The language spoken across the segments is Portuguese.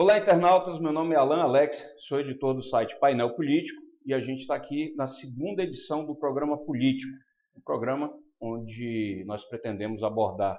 Olá, internautas. Meu nome é Alan Alex, sou editor do site Painel Político e a gente está aqui na segunda edição do programa Político, um programa onde nós pretendemos abordar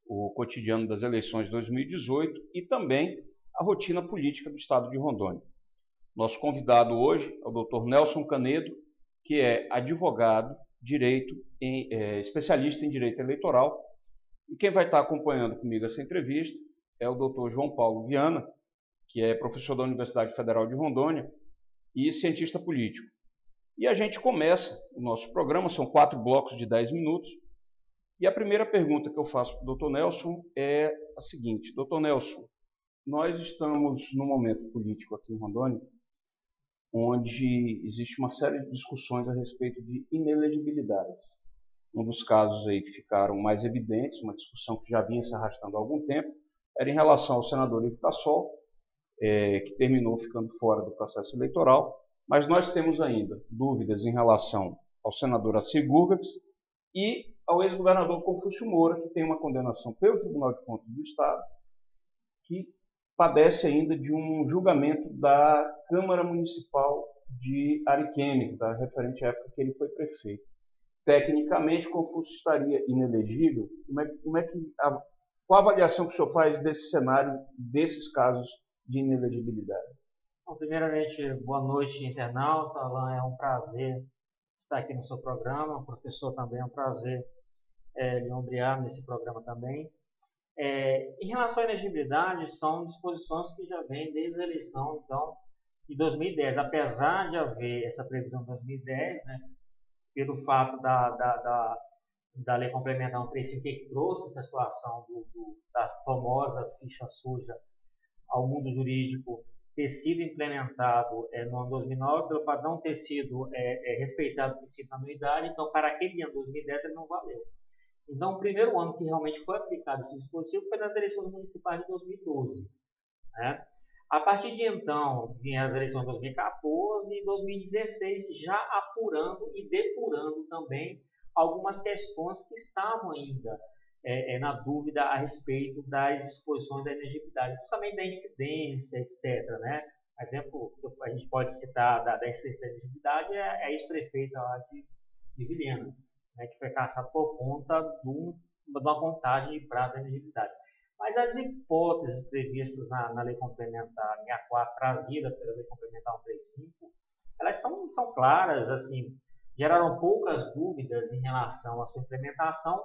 o cotidiano das eleições de 2018 e também a rotina política do estado de Rondônia. Nosso convidado hoje é o Dr. Nelson Canedo, que é advogado, especialista em direito eleitoral, e quem vai estar acompanhando comigo essa entrevista é o Dr. João Paulo Viana, que é professor da Universidade Federal de Rondônia e cientista político. E a gente começa o nosso programa, são 4 blocos de 10 minutos, e a primeira pergunta que eu faço para o Dr. Nelson é a seguinte: Dr. Nelson, nós estamos num momento político aqui em Rondônia, onde existe uma série de discussões a respeito de inelegibilidade. Um dos casos aí que ficaram mais evidentes, uma discussão que já vinha se arrastando há algum tempo, era em relação ao senador Ivo Cassol, que terminou ficando fora do processo eleitoral, mas nós temos ainda dúvidas em relação ao senador Assir Gurgacz e ao ex-governador Confúcio Moura, que tem uma condenação pelo Tribunal de Contas do Estado, que padece ainda de um julgamento da Câmara Municipal de Ariquemes, referente à época que ele foi prefeito. Tecnicamente, Confúcio estaria inelegível. Qual a avaliação que o senhor faz desse cenário, desses casos de inelegibilidade? Bom, primeiramente, boa noite, internauta. Alan, é um prazer estar aqui no seu programa. O professor também é um prazer lhe ombrear nesse programa também. Em relação à elegibilidade, são disposições que já vêm desde a eleição, então, de 2010. Apesar de haver essa previsão de 2010, né, pelo fato da Lei Complementar 135 que trouxe essa situação da famosa ficha suja ao mundo jurídico ter sido implementado no ano 2009, pelo fato de não ter sido respeitado o princípio da anuidade, então para aquele ano 2010 ele não valeu. Então, o primeiro ano que realmente foi aplicado esse dispositivo foi nas eleições municipais de 2012. Né? A partir de então, vinha as eleições de 2014 e 2016, já apurando e depurando também algumas questões que estavam ainda na dúvida a respeito das disposições da elegibilidade, principalmente da incidência, etc. Né? Exemplo que a gente pode citar da incidência da elegibilidade é a ex-prefeita lá de Vilhena, né, que foi caçado por conta de uma contagem de prazo da elegibilidade. Mas as hipóteses previstas na Lei Complementar 64, trazida pela Lei Complementar 135, elas são claras, assim, geraram poucas dúvidas em relação à sua implementação,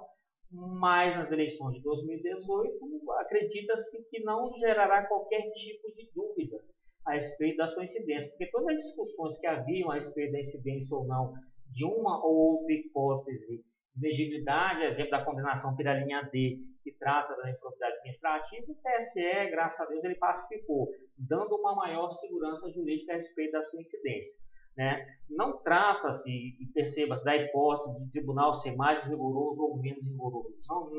mas nas eleições de 2018 acredita-se que não gerará qualquer tipo de dúvida a respeito da sua incidência, porque todas as discussões que haviam a respeito da incidência ou não de uma ou outra hipótese de elegibilidade, exemplo da condenação pela linha D, que trata da improbidade administrativa, o TSE, graças a Deus, ele pacificou, dando uma maior segurança jurídica a respeito da sua incidência. Né? Não trata-se, e perceba-se, da hipótese de tribunal ser mais rigoroso ou menos rigoroso.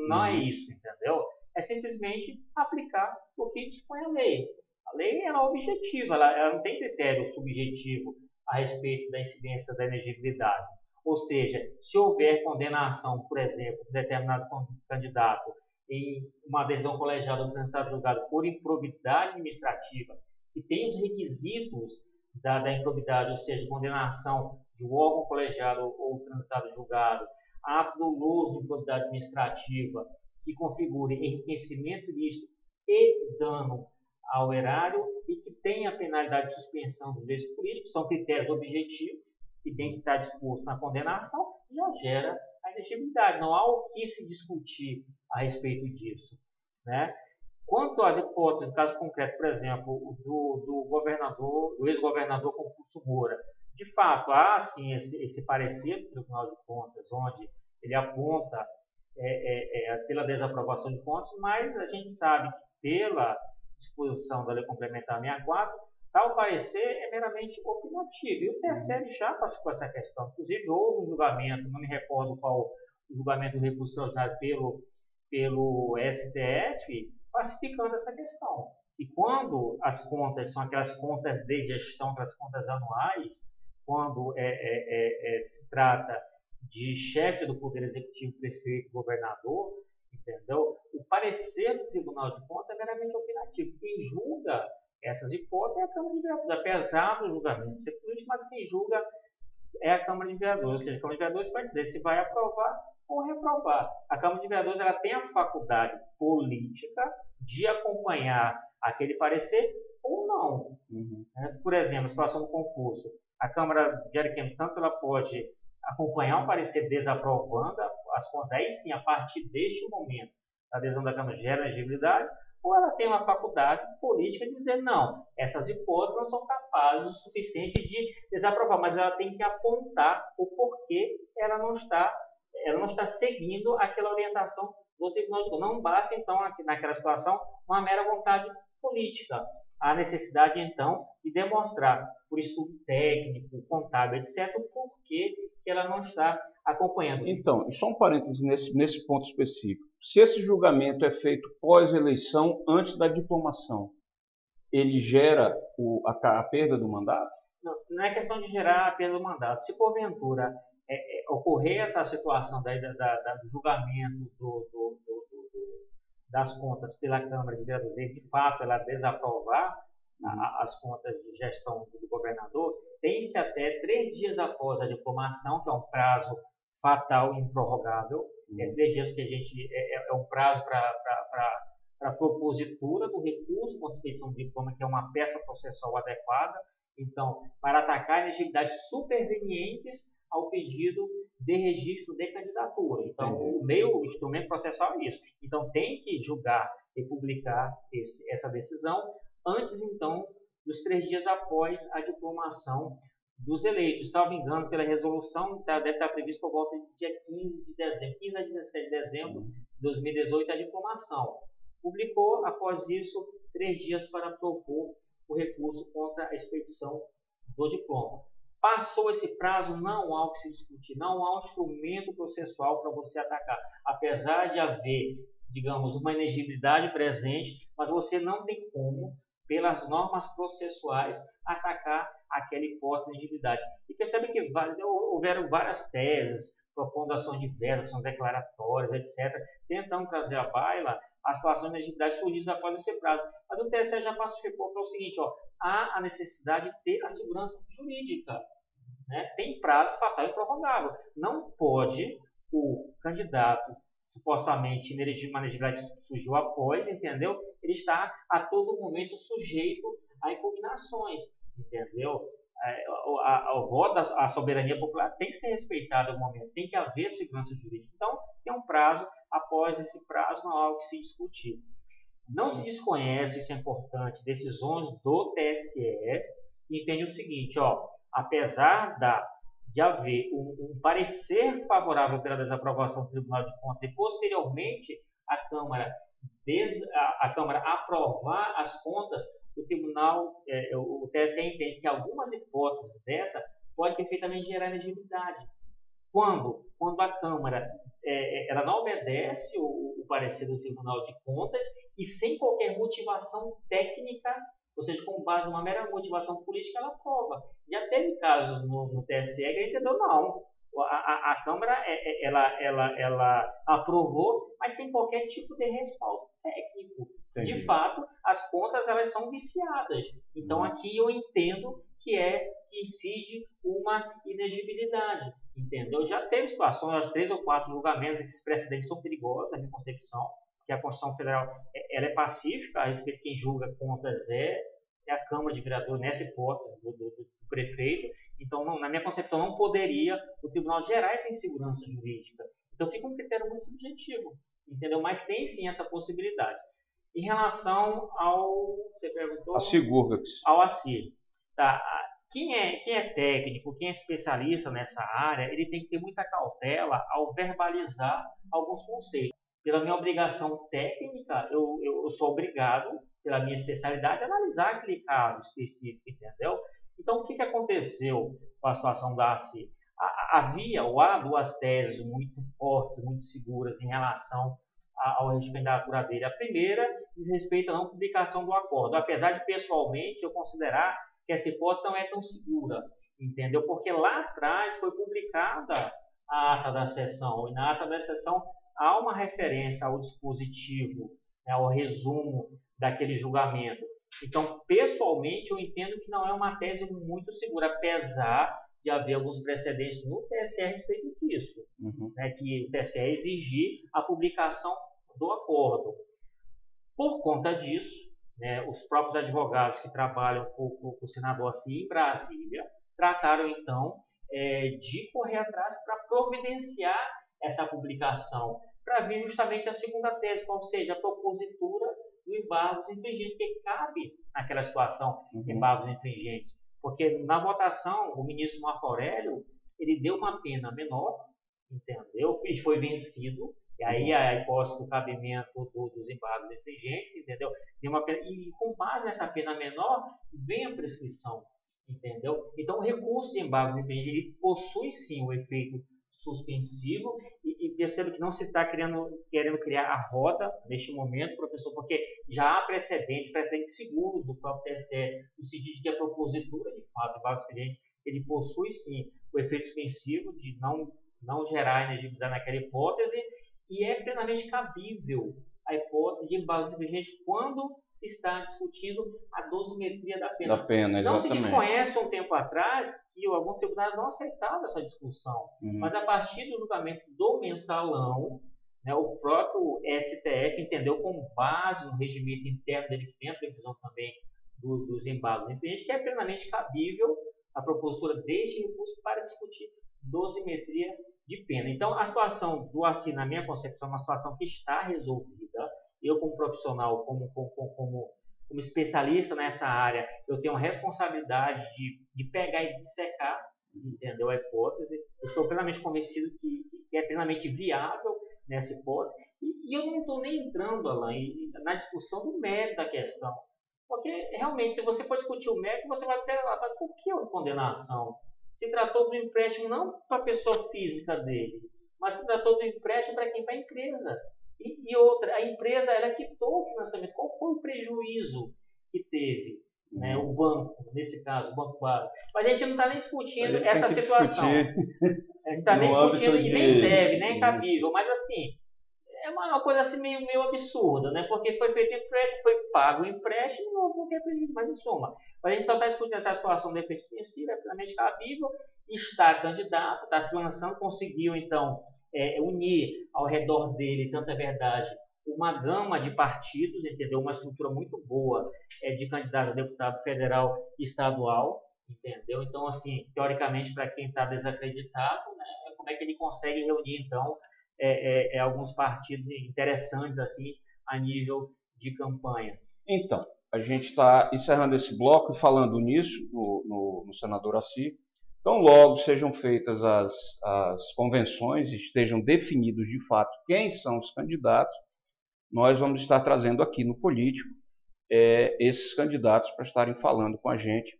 Não é isso, entendeu? É simplesmente aplicar o que dispõe a lei. A lei ela é objetiva, ela não tem critério subjetivo a respeito da incidência da elegibilidade. Ou seja, se houver condenação, por exemplo, de determinado candidato em uma decisão colegiada ou transitado julgado por improbidade administrativa, que tem os requisitos da improbidade, ou seja, condenação de um órgão colegiado ou transitado julgado, ato doloso de improbidade administrativa, que configure enriquecimento ilícito e dano ao erário e que tenha a penalidade de suspensão dos direitos políticos, são critérios objetivos que tem que estar disposto na condenação, já gera a elegibilidade. Não há o que se discutir a respeito disso. Né? Quanto às hipóteses, no caso concreto, por exemplo, do ex-governador Confúcio Moura, de fato, há sim esse parecer do Tribunal de Contas, onde ele aponta pela desaprovação de contas, mas a gente sabe que pela disposição da Lei Complementar 64, tal parecer é meramente opinativo. E o TSE já pacificou essa questão. Inclusive, houve um julgamento, não me recordo qual o julgamento do recurso extraordinário pelo STF, pacificando essa questão. E quando as contas são aquelas contas de gestão, aquelas contas anuais, quando se trata de chefe do Poder Executivo, prefeito, governador, entendeu? O parecer do Tribunal de Contas é meramente opinativo. Quem julga essas hipóteses é a Câmara de Vereadores, apesar do julgamento ser político, mas quem julga é a Câmara de Vereadores, ou seja, a Câmara de Vereadores vai dizer se vai aprovar ou reprovar. A Câmara de Vereadores ela tem a faculdade política de acompanhar aquele parecer ou não. Por exemplo, situação do concurso. A Câmara de Ariquemes, tanto ela pode acompanhar um parecer desaprovando as contas, aí sim, a partir deste momento, a adesão da Câmara gera elegibilidade, ou ela tem uma faculdade política de dizer, não, essas hipóteses não são capazes o suficiente de desaprovar, mas ela tem que apontar o porquê ela não está seguindo aquela orientação do Tribunal de Contas. Não basta, então, naquela situação, uma mera vontade política. Há necessidade, então, de demonstrar, por estudo técnico, contábil, etc., o porquê que ela não está acompanhando. Então, e só um parêntese nesse ponto específico. Se esse julgamento é feito pós-eleição, antes da diplomação, ele gera a perda do mandato? Não é questão de gerar a perda do mandato. Se, porventura, ocorrer essa situação do julgamento das contas pela Câmara de Vereadores e, de fato, ela desaprovar as contas de gestão do governador, tem-se até 3 dias após a diplomação, que é um prazo fatal e improrrogável. 3 dias que a gente é um prazo para a propositura do recurso contra a expedição do diploma, que é uma peça processual adequada. Então, para atacar elegibilidades supervenientes ao pedido de registro de candidatura. Então, o instrumento processual é isso. Então, tem que julgar e publicar essa decisão antes, então, dos 3 dias após a diplomação dos eleitos. Salvo engano, pela resolução, deve estar previsto por volta de dia 15 de dezembro, 15 a 17 de dezembro de 2018, a diplomação. Publicou, após isso, 3 dias para propor o recurso contra a expedição do diploma. Passou esse prazo, não há o que se discutir, não há um instrumento processual para você atacar. Apesar de haver, digamos, uma inegibilidade presente, mas você não tem como, pelas normas processuais, atacar aquela hipótese de inegibilidade. E percebe que houveram várias teses, propondo ações diversas, ações declaratórias, etc., tentando trazer à baila a situação de inegibilidade surgida após esse prazo. Mas o TSE já pacificou, falou o seguinte, há a necessidade de ter a segurança jurídica. Né? Tem prazo fatal e prorrogável. Não pode o candidato, supostamente inelegível, uma inegibilidade surgiu após, entendeu? Ele está a todo momento sujeito a impugnações, entendeu? O voto, a soberania popular tem que ser respeitada no momento, tem que haver segurança jurídica. Então, tem um prazo, após esse prazo não há algo que se discutir. Não se desconhece, isso é importante, decisões do TSE, que entende o seguinte, apesar de haver um parecer favorável pela desaprovação do Tribunal de Contas e, posteriormente, a Câmara aprovar as contas, o TSE entende que algumas hipóteses dessa podem perfeitamente gerar elegibilidade. Quando a Câmara ela não obedece o parecer do Tribunal de Contas e sem qualquer motivação técnica, ou seja, com base numa mera motivação política, ela aprova. Já teve casos no TSE que ele entendeu, não. A Câmara ela aprovou, mas sem qualquer tipo de respaldo técnico. Entendi. De fato, as contas elas são viciadas. Então, aqui eu entendo que incide uma inegibilidade. Entendeu? Já teve situações, 3 ou 4 julgamentos, esses precedentes são perigosos, na minha concepção, que a Constituição Federal ela é pacífica a respeito de quem julga contas é a Câmara de Vereadores, nessa hipótese do prefeito. Então, na minha concepção, não poderia o tribunal gerar essa insegurança jurídica. Então, fica um critério muito subjetivo, entendeu? Mas tem sim essa possibilidade. Em relação você perguntou? A Sigurgax. Ao ACIR. Tá. Quem é técnico, quem é especialista nessa área, ele tem que ter muita cautela ao verbalizar alguns conceitos. Pela minha obrigação técnica, eu sou obrigado, pela minha especialidade, a analisar aquele caso específico, entendeu? Então, o que aconteceu com a situação da ACIR? Há 2 teses muito fortes, muito seguras em relação ao regime da cura dele. A primeira diz respeito à não publicação do acordo, apesar de, pessoalmente, eu considerar que essa hipótese não é tão segura, entendeu? Porque lá atrás foi publicada a ata da sessão, e na ata da sessão há uma referência ao dispositivo, ao resumo daquele julgamento. Então, pessoalmente, eu entendo que não é uma tese muito segura, apesar de haver alguns precedentes no TSE a respeito disso, né, que o TSE exigir a publicação do acordo. Por conta disso, né, os próprios advogados que trabalham com o senador Assi em Brasília trataram, então, de correr atrás para providenciar essa publicação, para vir justamente a segunda tese, ou seja, a propositura do embargos infringentes, que cabe naquela situação, embargos infringentes. Porque na votação, o ministro Marco Aurélio, ele deu uma pena menor, entendeu? E foi vencido, e aí a hipótese do cabimento dos embargos infringentes, entendeu? Deu uma pena, e com base nessa pena menor, vem a prescrição, entendeu? Então, o recurso de embargos infringentes, ele possui sim o efeito suspensivo, e percebo que não se está querendo criar a roda neste momento, professor, porque já há precedentes seguros do próprio TSE, no sentido de que a propositura, de fato, do embargo infringente, ele possui sim o efeito suspensivo de não gerar inegibilidade naquela hipótese, e é plenamente cabível a hipótese de embargos infringentes quando se está discutindo a dosimetria da pena. Não se desconhece um tempo atrás que alguns tribunais não aceitavam essa discussão, mas a partir do julgamento do mensalão, né, o próprio STF entendeu com base no regimento interno dele, que tem a previsão também dos embargos infringentes, que é plenamente cabível a propositura deste recurso para discutir dosimetria de pena. Então, a situação do Assi, na minha concepção, é uma situação que está resolvida. Eu, como profissional, como especialista nessa área, eu tenho a responsabilidade de pegar e dissecar, entendeu, a hipótese. Eu estou plenamente convencido que é plenamente viável nessa hipótese. E eu não estou nem entrando, Alain, na discussão do mérito da questão. Porque, realmente, se você for discutir o mérito, você vai perguntar, por que a condenação? Se tratou do empréstimo não para a pessoa física dele, mas se tratou do empréstimo para quem? Para a empresa. E outra, a empresa, ela quitou o financiamento. Qual foi o prejuízo que teve, né, o banco, nesse caso, o Banco Básico? Mas a gente não está nem discutindo essa situação. A gente não está nem discutindo, e nem deve, nem é cabível. Mas, assim, é uma coisa assim meio absurda, né? Porque foi feito empréstimo, foi pago o empréstimo, não houve qualquer prejuízo, mas em suma. Mas a gente só está discutindo essa situação de efeito suspensivo, é plenamente cabível, está candidato, está se lançando, conseguiu, então, unir ao redor dele, tanto é verdade, uma gama de partidos, entendeu? Uma estrutura muito boa de candidato a deputado federal e estadual, entendeu? Então, assim, teoricamente, para quem está desacreditado, né, como é que ele consegue reunir, então, alguns partidos interessantes, assim, a nível de campanha? Então, a gente está encerrando esse bloco e falando nisso no senador Assi. Então, logo sejam feitas as convenções, estejam definidos de fato quem são os candidatos, nós vamos estar trazendo aqui no Político esses candidatos para estarem falando com a gente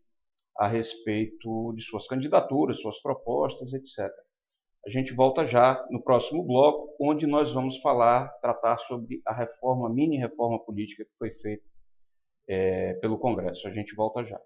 a respeito de suas candidaturas, suas propostas, etc. A gente volta já no próximo bloco, onde nós vamos tratar sobre a mini reforma política que foi feita pelo Congresso. A gente volta já.